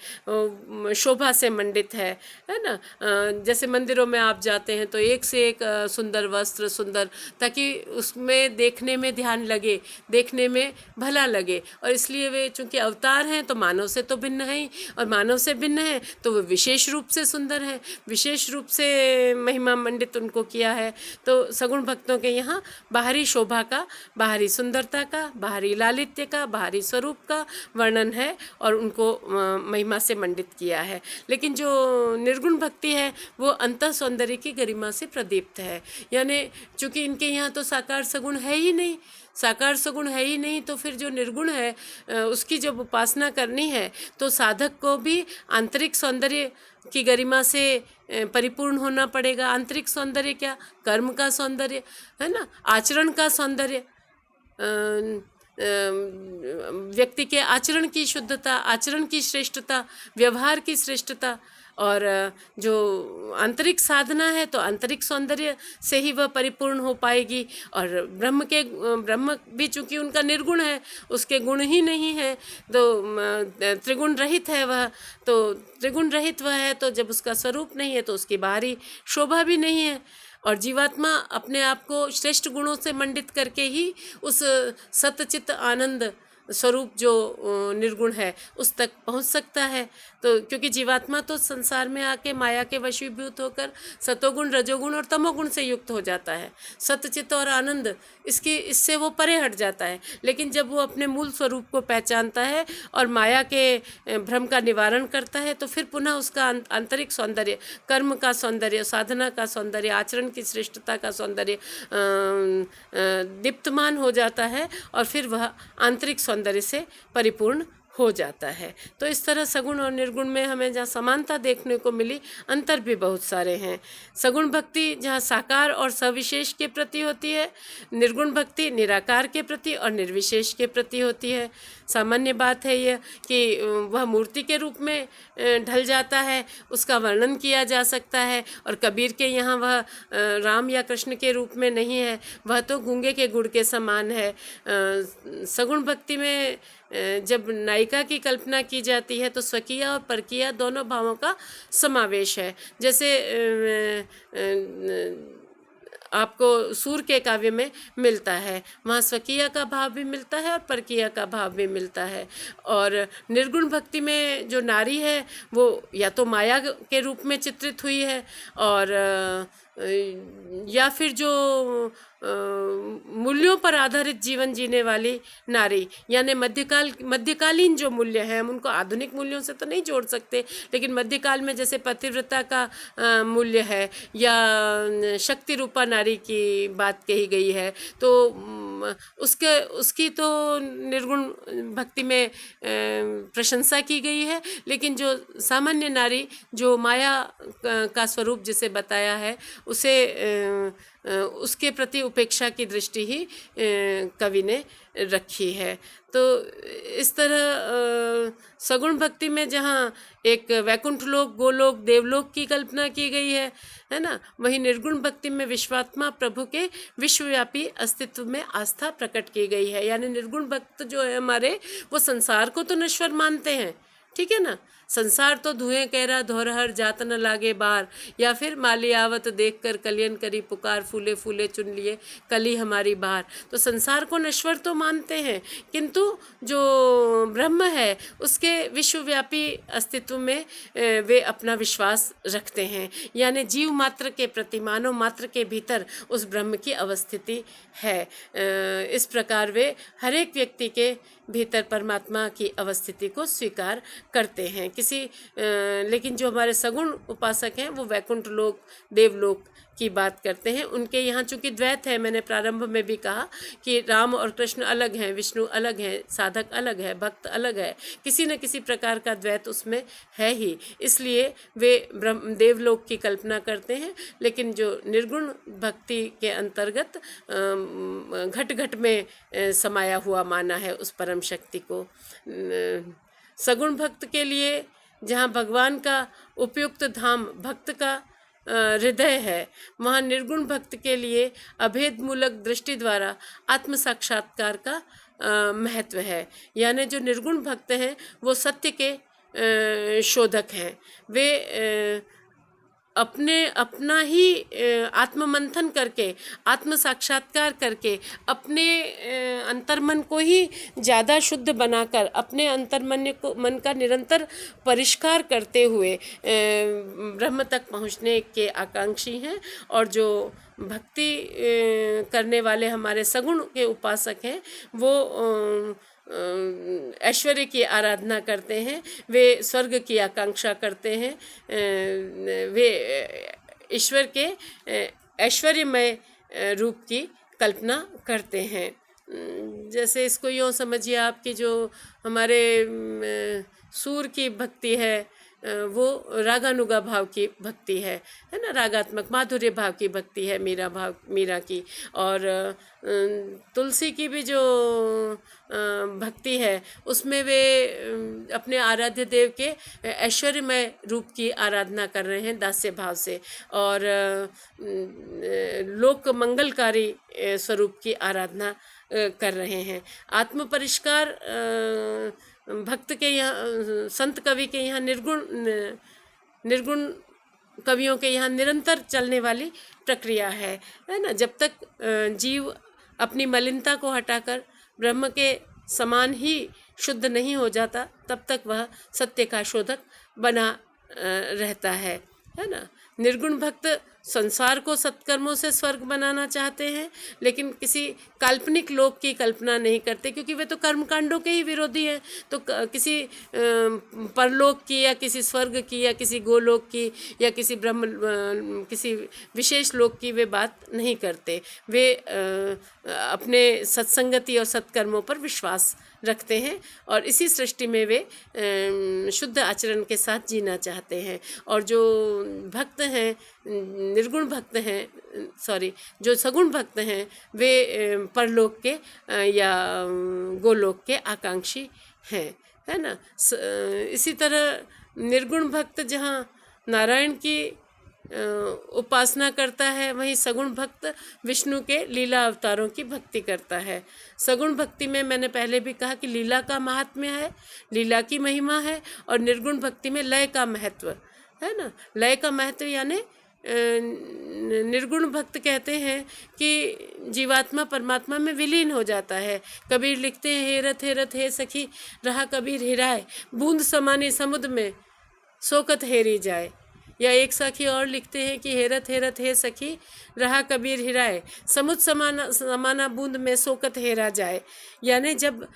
Speaker 1: शोभा से मंडित है ना। जैसे मंदिरों में आप जाते हैं तो एक से एक सुंदर वस्त्र, सुंदर, ताकि उसमें देखने में ध्यान लगे, देखने में भला लगे। और इसलिए वे चूँकि अवतार हैं तो मानव से तो भिन्न है ही, और मानव से भिन्न है तो वे विशेष रूप से सुंदर हैं, विशेष रूप से महिमा मंडित उनको किया है। तो सगुण भक्तों के यहाँ बाहरी शोभा का, बाहरी सुंदरता का, बाहरी लालित्य का, बाहरी स्वरूप का वर्णन है और उनको महिमा से मंडित किया है। लेकिन जो निर्गुण भक्ति है वो अंतः सौंदर्य की गरिमा से प्रदीप्त है। यानी चूँकि इनके यहाँ तो साकार सगुण है ही नहीं, साकार सगुण है ही नहीं, तो फिर जो निर्गुण है उसकी जब उपासना करनी है तो साधक को भी आंतरिक सौंदर्य की गरिमा से परिपूर्ण होना पड़ेगा। आंतरिक सौंदर्य क्या? कर्म का सौंदर्य है ना, आचरण का सौंदर्य, व्यक्ति के आचरण की शुद्धता, आचरण की श्रेष्ठता, व्यवहार की श्रेष्ठता। और जो आंतरिक साधना है तो आंतरिक सौंदर्य से ही वह परिपूर्ण हो पाएगी। और ब्रह्म भी चूँकि उनका निर्गुण है, उसके गुण ही नहीं है, तो त्रिगुण रहित है वह, तो त्रिगुण रहित वह है, तो जब उसका स्वरूप नहीं है तो उसकी बाहरी शोभा भी नहीं है। और जीवात्मा अपने आप को श्रेष्ठ गुणों से मंडित करके ही उस सतचित आनंद स्वरूप जो निर्गुण है उस तक पहुंच सकता है। तो क्योंकि जीवात्मा तो संसार में आके माया के वशीभूत होकर सतोगुण, रजोगुण और तमोगुण से युक्त हो जाता है। सतचित और आनंद इससे वो परे हट जाता है। लेकिन जब वो अपने मूल स्वरूप को पहचानता है और माया के भ्रम का निवारण करता है तो फिर पुनः उसका आंतरिक सौंदर्य, कर्म का सौंदर्य, साधना का सौंदर्य, आचरण की श्रेष्ठता का सौंदर्य दीप्तमान हो जाता है और फिर वह आंतरिक सौंदर्य से परिपूर्ण हो जाता है। तो इस तरह सगुण और निर्गुण में हमें जहाँ समानता देखने को मिली, अंतर भी बहुत सारे हैं। सगुण भक्ति जहाँ साकार और सविशेष के प्रति होती है, निर्गुण भक्ति निराकार के प्रति और निर्विशेष के प्रति होती है। सामान्य बात है यह कि वह मूर्ति के रूप में ढल जाता है, उसका वर्णन किया जा सकता है। और कबीर के यहाँ वह राम या कृष्ण के रूप में नहीं है, वह तो गूंगे के गुड़ के समान है। सगुण भक्ति में जब नायिका की कल्पना की जाती है तो स्वकीय और परकीय दोनों भावों का समावेश है। जैसे आपको सूर के काव्य में मिलता है, वहाँ स्वकीय का भाव भी मिलता है और परकीय का भाव भी मिलता है। और निर्गुण भक्ति में जो नारी है वो या तो माया के रूप में चित्रित हुई है, और या फिर जो मूल्यों पर आधारित जीवन जीने वाली नारी, यानी मध्यकालीन जो मूल्य हैं हम उनको आधुनिक मूल्यों से तो नहीं जोड़ सकते, लेकिन मध्यकाल में जैसे पतिव्रता का मूल्य है या शक्ति रूपा नारी की बात कही गई है, तो उसकी तो निर्गुण भक्ति में प्रशंसा की गई है। लेकिन जो सामान्य नारी जो माया का स्वरूप जिसे बताया है उसे उसके प्रति उपेक्षा की दृष्टि ही कवि ने रखी है। तो इस तरह सगुण भक्ति में जहाँ एक वैकुंठ लोक, गोलोक, देवलोक की कल्पना की गई है ना, वहीं निर्गुण भक्ति में विश्वात्मा प्रभु के विश्वव्यापी अस्तित्व में आस्था प्रकट की गई है। यानी निर्गुण भक्त जो है हमारे, वो संसार को तो नश्वर मानते हैं, ठीक है ना, संसार तो धुएं कहरा धोरहर जात न लागे बार, या फिर माली आवत देख कर कलियन करी पुकार, फूले फूले चुन लिए कली हमारी बार। तो संसार को नश्वर तो मानते हैं, किंतु जो ब्रह्म है उसके विश्वव्यापी अस्तित्व में वे अपना विश्वास रखते हैं। यानी जीव मात्र के प्रति, मानव मात्र के भीतर उस ब्रह्म की अवस्थिति है। इस प्रकार वे हर एक व्यक्ति के भीतर परमात्मा की अवस्थिति को स्वीकार करते हैं। लेकिन जो हमारे सगुण उपासक हैं वो वैकुंठ लोक, देवलोक की बात करते हैं। उनके यहाँ चूंकि द्वैत है, मैंने प्रारंभ में भी कहा कि राम और कृष्ण अलग हैं, विष्णु अलग हैं, साधक अलग है, भक्त अलग है, किसी न किसी प्रकार का द्वैत उसमें है ही, इसलिए वे देवलोक की कल्पना करते हैं। लेकिन जो निर्गुण भक्ति के अंतर्गत घट घट में समाया हुआ माना है उस परम शक्ति को। सगुण भक्त के लिए जहाँ भगवान का उपयुक्त धाम भक्त का हृदय है, वहाँ निर्गुण भक्त के लिए अभेद मूलक दृष्टि द्वारा आत्म साक्षात्कार का महत्व है। यानी जो निर्गुण भक्त हैं वो सत्य के शोधक हैं। वे अपना ही आत्ममंथन करके, आत्म साक्षात्कार करके, अपने अंतर्मन को ही ज़्यादा शुद्ध बनाकर, अपने मन का निरंतर परिष्कार करते हुए ब्रह्म तक पहुँचने के आकांक्षी हैं। और जो भक्ति करने वाले हमारे सगुण के उपासक हैं वो ऐश्वर्य की आराधना करते हैं, वे स्वर्ग की आकांक्षा करते हैं, वे ईश्वर के ऐश्वर्यमय रूप की कल्पना करते हैं। जैसे इसको यूँ समझिए आप कि जो हमारे सूर की भक्ति है वो रागानुगा भाव की भक्ति है ना, रागात्मक माधुर्य भाव की भक्ति है मीरा की। और तुलसी की भी जो भक्ति है उसमें वे अपने आराध्य देव के ऐश्वर्यमय रूप की आराधना कर रहे हैं दास्य भाव से, और लोक मंगलकारी स्वरूप की आराधना कर रहे हैं। आत्म परिष्कार भक्त के यहाँ, संत कवि के यहाँ, निर्गुण कवियों के यहाँ निरंतर चलने वाली प्रक्रिया है ना। जब तक जीव अपनी मलिनता को हटाकर ब्रह्म के समान ही शुद्ध नहीं हो जाता, तब तक वह सत्य का शोधक बना रहता है ना। निर्गुण भक्त संसार को सत्कर्मों से स्वर्ग बनाना चाहते हैं, लेकिन किसी काल्पनिक लोक की कल्पना नहीं करते, क्योंकि वे तो कर्मकांडों के ही विरोधी हैं। तो किसी परलोक की या किसी स्वर्ग की या किसी गोलोक की या किसी किसी विशेष लोक की वे बात नहीं करते। वे अपने सत्संगति और सत्कर्मों पर विश्वास रखते हैं और इसी सृष्टि में वे शुद्ध आचरण के साथ जीना चाहते हैं। और जो भक्त हैं, निर्गुण भक्त हैं, जो सगुण भक्त हैं, वे परलोक के या गोलोक के आकांक्षी हैं, है ना। इसी तरह निर्गुण भक्त जहाँ नारायण की उपासना करता है, वहीं सगुण भक्त विष्णु के लीला अवतारों की भक्ति करता है। सगुण भक्ति में मैंने पहले भी कहा कि लीला का महात्म्य है, लीला की महिमा है, और निर्गुण भक्ति में लय का महत्व है ना। लय का महत्व यानी निर्गुण भक्त कहते हैं कि जीवात्मा परमात्मा में विलीन हो जाता है। कबीर लिखते हैं, हेरत हेरत हे सखी रहा कबीर हेराए, बूंद समानी समुद्र में सोकत हेरी जाए। या एक सखी और लिखते हैं कि हेरत हेरत हे सखी रहा कबीर हिराए, समुद्र समाना बूंद में सोकत हेरा जाए। यानी जब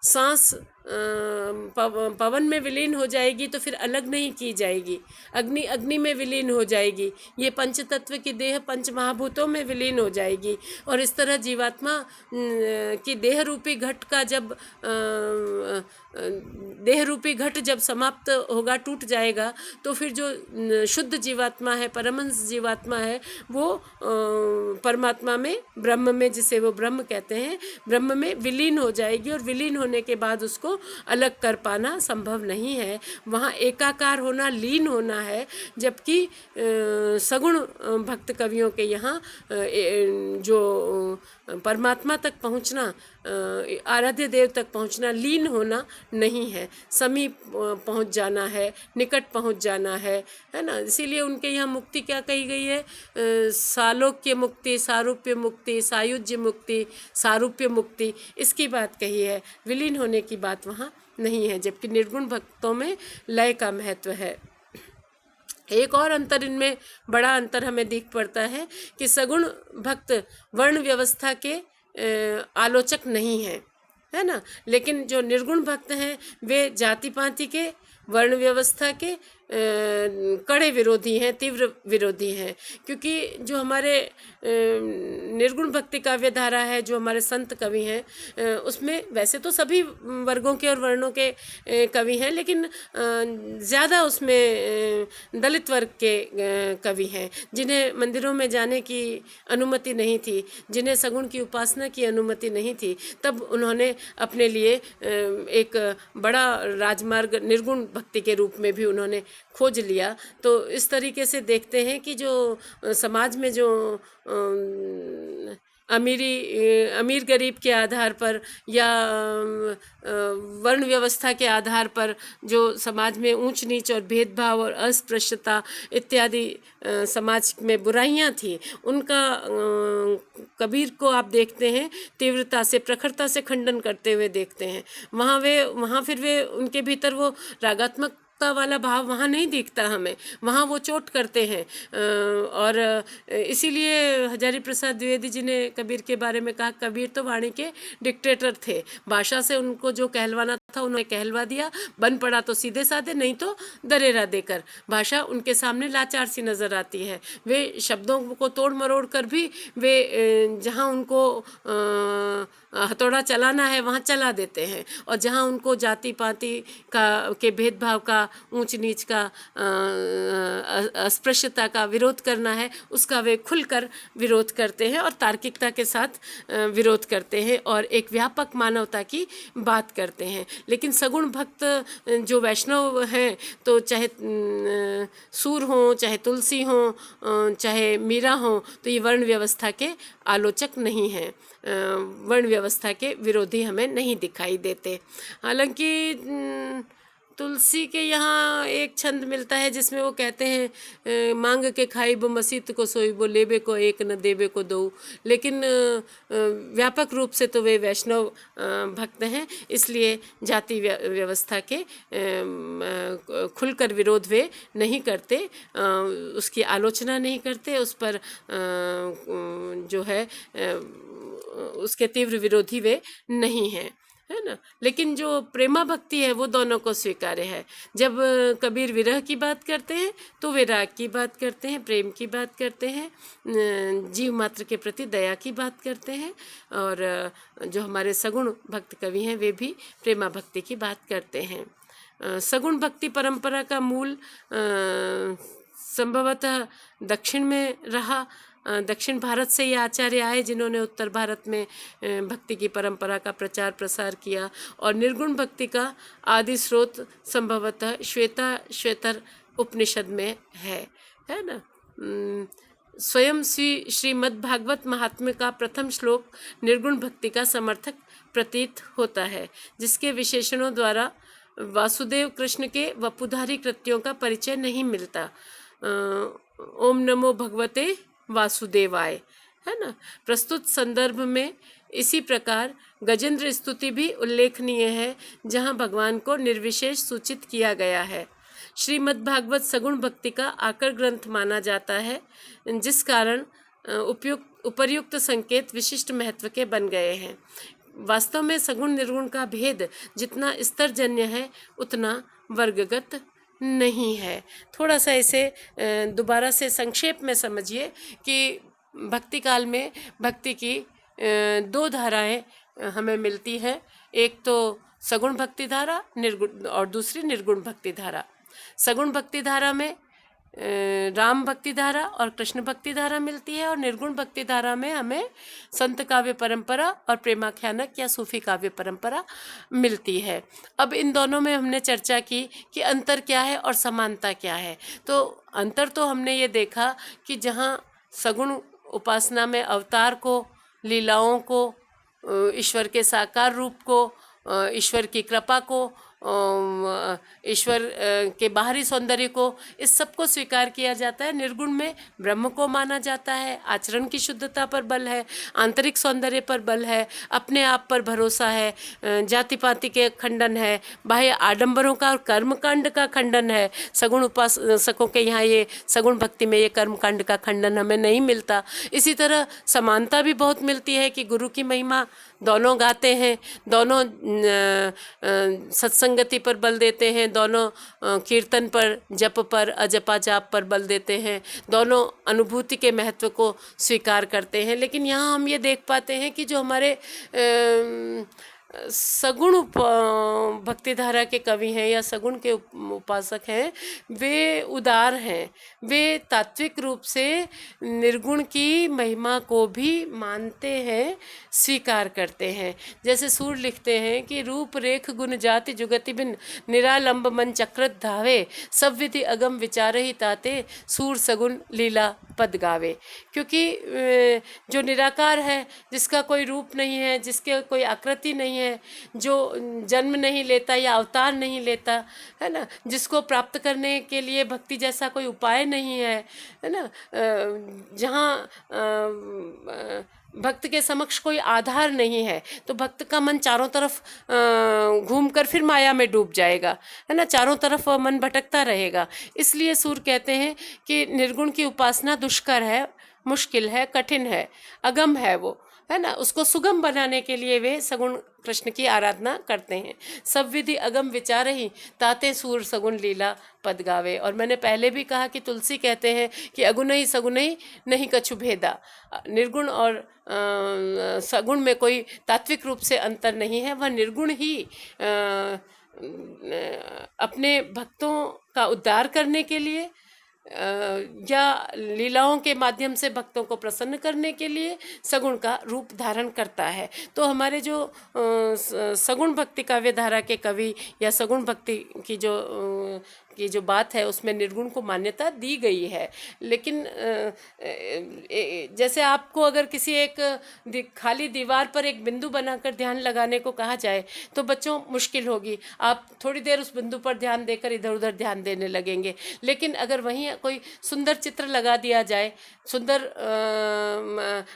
Speaker 1: सांस पवन में विलीन हो जाएगी तो फिर अलग नहीं की जाएगी, अग्नि में विलीन हो जाएगी, ये पंच तत्व की देह पंच महाभूतों में विलीन हो जाएगी। और इस तरह जीवात्मा की देह रूपी घट का जब देह रूपी घट जब समाप्त होगा, टूट जाएगा, तो फिर जो शुद्ध जीवात्मा है, परमहंस जीवात्मा है, वो परमात्मा में, ब्रह्म में, जिसे वो ब्रह्म कहते हैं, ब्रह्म में विलीन हो जाएगी। और विलीन होने के बाद उसको अलग कर पाना संभव नहीं है, वहाँ एकाकार होना, लीन होना है। जबकि सगुण भक्त कवियों के यहाँ जो परमात्मा तक पहुँचना, आराध्य देव तक पहुँचना, लीन होना नहीं है, समीप पहुँच जाना है, निकट पहुँच जाना है ना। इसीलिए उनके यहाँ मुक्ति क्या कही गई है? सालोक्य मुक्ति, सारूप्य मुक्ति, सायुज्य मुक्ति, सारूप्य मुक्ति, इसकी बात कही है, विलीन होने की बात वहाँ नहीं है। जबकि निर्गुण भक्तों में लय का महत्व है। एक और अंतर, इनमें बड़ा अंतर हमें दिख पड़ता है कि सगुण भक्त वर्ण व्यवस्था के आलोचक नहीं हैं, है ना। लेकिन जो निर्गुण भक्त हैं वे जाति पाति के वर्ण व्यवस्था के कड़े विरोधी हैं, तीव्र विरोधी हैं। क्योंकि जो हमारे निर्गुण भक्ति काव्य धारा है, जो हमारे संत कवि हैं, उसमें वैसे तो सभी वर्गों के और वर्णों के कवि हैं, लेकिन ज़्यादा उसमें दलित वर्ग के कवि हैं, जिन्हें मंदिरों में जाने की अनुमति नहीं थी, जिन्हें सगुण की उपासना की अनुमति नहीं थी। तब उन्होंने अपने लिए एक बड़ा राजमार्ग निर्गुण भक्ति के रूप में भी उन्होंने खोज लिया। तो इस तरीके से देखते हैं कि जो समाज में जो अमीर गरीब के आधार पर या वर्ण व्यवस्था के आधार पर जो समाज में ऊंच नीच और भेदभाव और अस्पृश्यता इत्यादि समाज में बुराइयां थी, उनका कबीर को आप देखते हैं तीव्रता से, प्रखरता से खंडन करते हुए देखते हैं। वहाँ फिर वे उनके भीतर वो रागात्मक वाला भाव वहाँ नहीं दिखता हमें, वहाँ वो चोट करते हैं। और इसीलिए हजारी प्रसाद द्विवेदी जी ने कबीर के बारे में कहा, कबीर तो वाणी के डिक्टेटर थे, भाषा से उनको जो कहलवाना था उन्होंने कहलवा दिया, बन पड़ा तो सीधे साधे, नहीं तो दरेरा देकर। भाषा उनके सामने लाचार सी नज़र आती है। वे शब्दों को तोड़ मरोड़ कर भी वे जहाँ उनको हथौड़ा चलाना है वहाँ चला देते हैं, और जहाँ उनको जाति पाति के भेदभाव का, ऊंच नीच का, अस्पृश्यता का विरोध करना है, उसका वे खुलकर विरोध करते हैं और तार्किकता के साथ विरोध करते हैं और एक व्यापक मानवता की बात करते हैं। लेकिन सगुण भक्त जो वैष्णव हैं, तो चाहे सूर हों, चाहे तुलसी हों, चाहे मीरा हों, तो ये वर्ण व्यवस्था के आलोचक नहीं हैं, वर्ण व्यवस्था के विरोधी हमें नहीं दिखाई देते। हालांकि तुलसी के यहाँ एक छंद मिलता है जिसमें वो कहते हैं, मांग के खाई बो मसीत को सोई बो, लेबे को एक न देबे को दो। लेकिन व्यापक रूप से तो वे वैष्णव भक्त हैं, इसलिए जाति व्यवस्था के खुलकर विरोध वे नहीं करते, उसकी आलोचना नहीं करते, उस पर जो है उसके तीव्र विरोधी वे नहीं हैं, है ना। लेकिन जो प्रेमा भक्ति है वो दोनों को स्वीकार्य है। जब कबीर विरह की बात करते हैं तो वे राग की बात करते हैं, प्रेम की बात करते हैं, जीव मात्र के प्रति दया की बात करते हैं, और जो हमारे सगुण भक्त कवि हैं वे भी प्रेमा भक्ति की बात करते हैं। सगुण भक्ति परंपरा का मूल संभवतः दक्षिण में रहा। दक्षिण भारत से ये आचार्य आए जिन्होंने उत्तर भारत में भक्ति की परंपरा का प्रचार प्रसार किया, और निर्गुण भक्ति का आदि स्रोत संभवतः श्वेतर उपनिषद में है ना। स्वयं श्रीमद् भागवत महात्म्य का प्रथम श्लोक निर्गुण भक्ति का समर्थक प्रतीत होता है, जिसके विशेषणों द्वारा वासुदेव कृष्ण के वपुधारी कृत्यों का परिचय नहीं मिलता। ओम नमो भगवते वासुदेवाय, है ना। प्रस्तुत संदर्भ में इसी प्रकार गजेंद्र स्तुति भी उल्लेखनीय है, जहाँ भगवान को निर्विशेष सूचित किया गया है। श्रीमद् भागवत सगुण भक्ति का आकर ग्रंथ माना जाता है, जिस कारण उपर्युक्त संकेत विशिष्ट महत्व के बन गए हैं। वास्तव में सगुण निर्गुण का भेद जितना स्तरजन्य है उतना वर्गगत नहीं है। थोड़ा सा इसे दोबारा से संक्षेप में समझिए कि भक्ति काल में भक्ति की दो धाराएं हमें मिलती हैं, एक तो सगुण भक्ति धारा निर्गुण, और दूसरी निर्गुण भक्ति धारा। सगुण भक्ति धारा में राम भक्ति धारा और कृष्ण भक्ति धारा मिलती है, और निर्गुण भक्ति धारा में हमें संत काव्य परंपरा और प्रेमाख्यानक या सूफी काव्य परंपरा मिलती है। अब इन दोनों में हमने चर्चा की कि अंतर क्या है और समानता क्या है। तो अंतर तो हमने ये देखा कि जहाँ सगुण उपासना में अवतार को, लीलाओं को, ईश्वर के साकार रूप को, ईश्वर की कृपा को, ईश्वर के बाहरी सौंदर्य को, इस सब को स्वीकार किया जाता है। निर्गुण में ब्रह्म को माना जाता है, आचरण की शुद्धता पर बल है, आंतरिक सौंदर्य पर बल है, अपने आप पर भरोसा है, जाति पाति के खंडन है, बाह्य आडंबरों का और कर्मकांड का खंडन है। सगुण उपासकों के यहाँ ये सगुण भक्ति में ये कर्मकांड का खंडन हमें नहीं मिलता। इसी तरह समानता भी बहुत मिलती है कि गुरु की महिमा दोनों गाते हैं, दोनों सत्संगति पर बल देते हैं, दोनों कीर्तन पर, जप पर, अजपा जाप पर बल देते हैं, दोनों अनुभूति के महत्व को स्वीकार करते हैं। लेकिन यहाँ हम ये देख पाते हैं कि जो हमारे सगुण भक्तिधारा के कवि हैं या सगुण के उपासक हैं, वे उदार हैं, वे तात्विक रूप से निर्गुण की महिमा को भी मानते हैं, स्वीकार करते हैं। जैसे सूर लिखते हैं कि रूप रेख गुण जाति जुगति बिन, निरालंब मन चक्रत धावे, सब विधि अगम विचारहि ताते, सूर सगुण लीला पद गावे। क्योंकि जो निराकार है, जिसका कोई रूप नहीं है, जिसके कोई आकृति नहीं है, जो जन्म नहीं लेता या अवतार नहीं लेता, है ना, जिसको प्राप्त करने के लिए भक्ति जैसा कोई उपाय नहीं है ना, जहाँ भक्त के समक्ष कोई आधार नहीं है, तो भक्त का मन चारों तरफ घूमकर फिर माया में डूब जाएगा, है ना, चारों तरफ मन भटकता रहेगा। इसलिए सूर कहते हैं कि निर्गुण की उपासना दुष्कर है, मुश्किल है, कठिन है, अगम है वो, है ना। उसको सुगम बनाने के लिए वे सगुण कृष्ण की आराधना करते हैं। सब विधि अगम विचार ही ताते सूर सगुण लीला पद गावे। और मैंने पहले भी कहा कि तुलसी कहते हैं कि अगुण ही सगुण ही नहीं कछु भेदा। निर्गुण और सगुण में कोई तात्विक रूप से अंतर नहीं है, वह निर्गुण ही अपने भक्तों का उद्धार करने के लिए या लीलाओं के माध्यम से भक्तों को प्रसन्न करने के लिए सगुण का रूप धारण करता है। तो हमारे जो सगुण भक्ति काव्य धारा के कवि या सगुण भक्ति की जो बात है, उसमें निर्गुण को मान्यता दी गई है। लेकिन जैसे आपको अगर किसी एक खाली दीवार पर एक बिंदु बनाकर ध्यान लगाने को कहा जाए तो बच्चों मुश्किल होगी, आप थोड़ी देर उस बिंदु पर ध्यान देकर इधर उधर ध्यान देने लगेंगे। लेकिन अगर वहीं कोई सुंदर चित्र लगा दिया जाए, सुंदर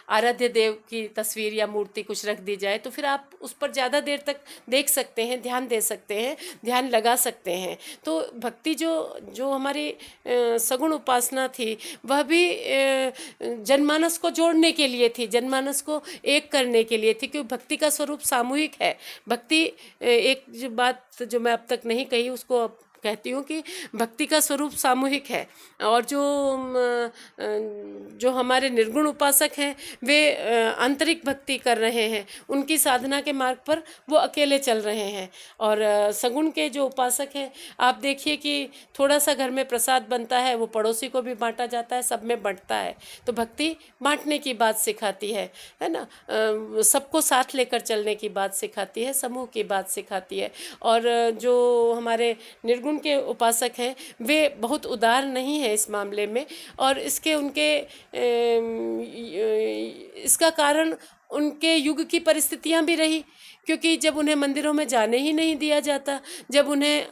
Speaker 1: आराध्य देव की तस्वीर या मूर्ति कुछ रख दी जाए, तो फिर आप उस पर ज़्यादा देर तक देख सकते हैं, ध्यान दे सकते हैं, ध्यान लगा सकते हैं। तो भक्ति जो हमारी सगुण उपासना थी, वह भी जनमानस को जोड़ने के लिए थी, जनमानस को एक करने के लिए थी, क्योंकि भक्ति का स्वरूप सामूहिक है। भक्ति एक जो बात जो मैं अब तक नहीं कही उसको कहती हूँ कि भक्ति का स्वरूप सामूहिक है। और जो हमारे निर्गुण उपासक हैं, वे आंतरिक भक्ति कर रहे हैं, उनकी साधना के मार्ग पर वो अकेले चल रहे हैं। और सगुण के जो उपासक हैं, आप देखिए कि थोड़ा सा घर में प्रसाद बनता है, वो पड़ोसी को भी बांटा जाता है, सब में बंटता है। तो भक्ति बांटने की बात सिखाती है ना, सबको साथ लेकर चलने की बात सिखाती है, समूह की बात सिखाती है। और जो हमारे निर्गुण के उपासक हैं, वे बहुत उदार नहीं है इस मामले में। और इसका कारण उनके युग की परिस्थितियां भी रही, क्योंकि जब उन्हें मंदिरों में जाने ही नहीं दिया जाता, जब उन्हें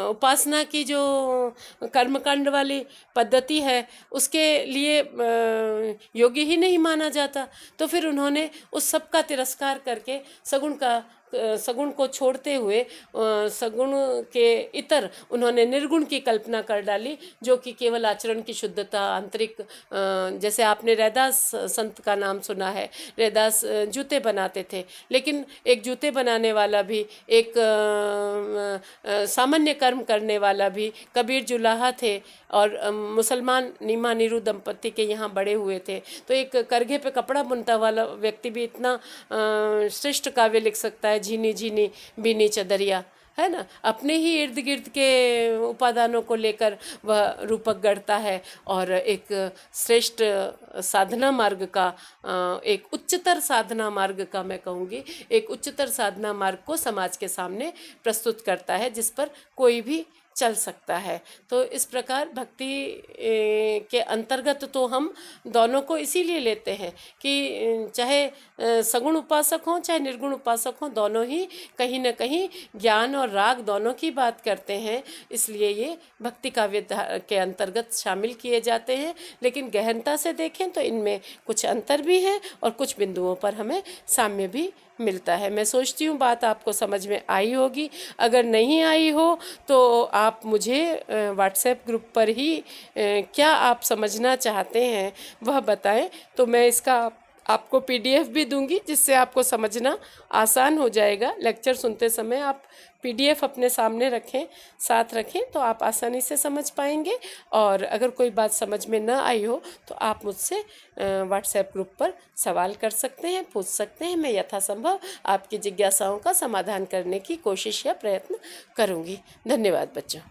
Speaker 1: उपासना की जो कर्मकांड वाली पद्धति है उसके लिए योग्य ही नहीं माना जाता, तो फिर उन्होंने उस सब का तिरस्कार करके सगुण को छोड़ते हुए सगुण के इतर उन्होंने निर्गुण की कल्पना कर डाली, जो कि केवल आचरण की शुद्धता, आंतरिक, जैसे आपने रैदास संत का नाम सुना है। रैदास जूते बनाते थे, लेकिन एक जूते बनाने वाला भी, एक सामान्य कर्म करने वाला भी कबीर जुलाहा थे, और मुसलमान नीमा नीरू दंपति के यहाँ बड़े हुए थे। तो एक करघे पे कपड़ा बुनता वाला व्यक्ति भी इतना श्रेष्ठ काव्य लिख सकता है, झीनी झीनी बीनी चदरिया, है ना। अपने ही इर्द गिर्द के उपादानों को लेकर वह रूपक गढ़ता है, और एक श्रेष्ठ साधना मार्ग का, एक उच्चतर साधना मार्ग का, मैं कहूँगी एक उच्चतर साधना मार्ग को समाज के सामने प्रस्तुत करता है, जिस पर कोई भी चल सकता है। तो इस प्रकार भक्ति के अंतर्गत तो हम दोनों को इसीलिए लेते हैं कि चाहे सगुण उपासक हों चाहे निर्गुण उपासक हों, दोनों ही कहीं न कहीं ज्ञान और राग दोनों की बात करते हैं, इसलिए ये भक्ति काव्य के अंतर्गत शामिल किए जाते हैं। लेकिन गहनता से देखें तो इनमें कुछ अंतर भी हैं और कुछ बिंदुओं पर हमें साम्य भी मिलता है। मैं सोचती हूँ बात आपको समझ में आई होगी। अगर नहीं आई हो तो आप मुझे व्हाट्सएप ग्रुप पर ही क्या आप समझना चाहते हैं वह बताएं, तो मैं इसका आपको पीडीएफ भी दूंगी जिससे आपको समझना आसान हो जाएगा। लेक्चर सुनते समय आप पीडीएफ अपने सामने रखें, साथ रखें, तो आप आसानी से समझ पाएंगे। और अगर कोई बात समझ में न आई हो तो आप मुझसे व्हाट्सएप ग्रुप पर सवाल कर सकते हैं, पूछ सकते हैं। मैं यथासंभव आपकी जिज्ञासाओं का समाधान करने की कोशिश या प्रयत्न करूंगी। धन्यवाद बच्चों।